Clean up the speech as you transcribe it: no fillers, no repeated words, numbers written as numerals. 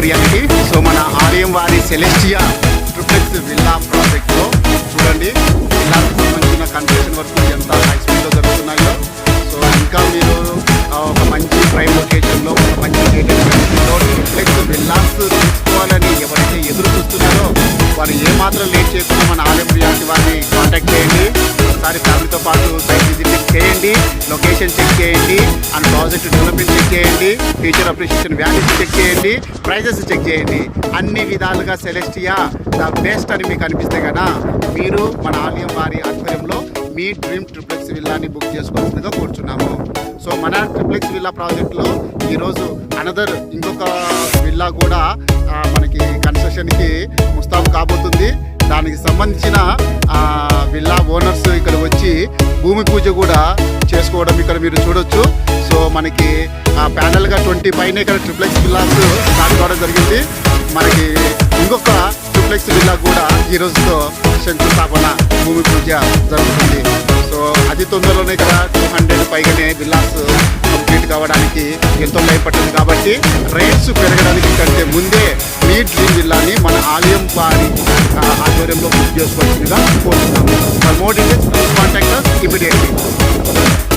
Reality. So మన ఆలయం వారి సెలెస్టియా ట్రిప్లెక్స్ విల్లా ప్రాజెక్ట్లో చూడండి, విల్లాకు సంబంధించిన కన్స్ట్రక్షన్ వర్క్ ఎంత హై స్పీడ్లో జరుగుతున్నాయో. సో ఇంకా మీరు ఒక మంచి ప్రైమ్ లొకేషన్లో ఒక మంచి కంట్రీలో ట్రిప్లెక్స్ విల్లాస్ తీసుకోవాలని ఎవరైతే ఎదురు చూస్తున్నారో వారు ఏమాత్రం లేట్ చేయకుండా మన ఆలయం రియాలిటీ వారిని కాంటాక్ట్ చేయండి. ఒకసారి ఫ్యామిలీతో పాటు సైట్ విజిట్ చేయండి, లొకేషన్ చెక్ చేయండి, అండ్ ప్రాజెక్ట్ డెవలప్మెంట్ చెక్ చేయండి, ఫ్యూచర్ అప్రిషియేషన్ వాల్యూస్ చెక్ చేయండి, ప్రైజెస్ చెక్ చేయండి. అన్ని విధాలుగా సెలెస్టియా ద బెస్ట్ అని మీకు అనిపిస్తే కదా మీరు మన ఆలయం వారి ఆధ్వర్యంలో మీ డ్రీమ్ ట్రిప్లెక్స్ విల్లాని బుక్ చేసుకోవాల్సిందిగా కోరుచున్నాము. సో మన ట్రిప్లెక్స్ విల్లా ప్రాజెక్ట్లో ఈరోజు ఇంకొక విల్లా కూడా మనకి కన్స్ట్రక్షన్కి ముస్తాబు కాబోతుంది. దానికి సంబంధించిన విల్లా ఓనర్స్ ఇక్కడ వచ్చి భూమి పూజ కూడా చేసుకోవడం ఇక్కడ మీరు చూడొచ్చు. సో మనకి ప్యానల్గా 20 పైన ఇక్కడ ట్రిప్లెక్స్ విల్లాస్ స్టార్ట్ కావడం జరిగింది. మనకి ఇంకొక ట్రిప్లెక్స్ విల్లా కూడా ఈ రోజుతో శంకుస్థాపన భూమి పూజ జరుగుతుంది. సో అతి తొందరలోనే ఇక్కడ 200 పైగానే విల్లాస్ కంప్లీట్ కావడానికి ఎంతో టైం పట్టింది. కాబట్టి రేట్స్ పెరగడానికి కంటే ముందే మీ డ్రీమ్ విల్లాని మన ఆలయం వారి ఆధ్వర్యంలో బుక్ చేసుకోవాల్సిందిగా కోరుతున్నాము. For more details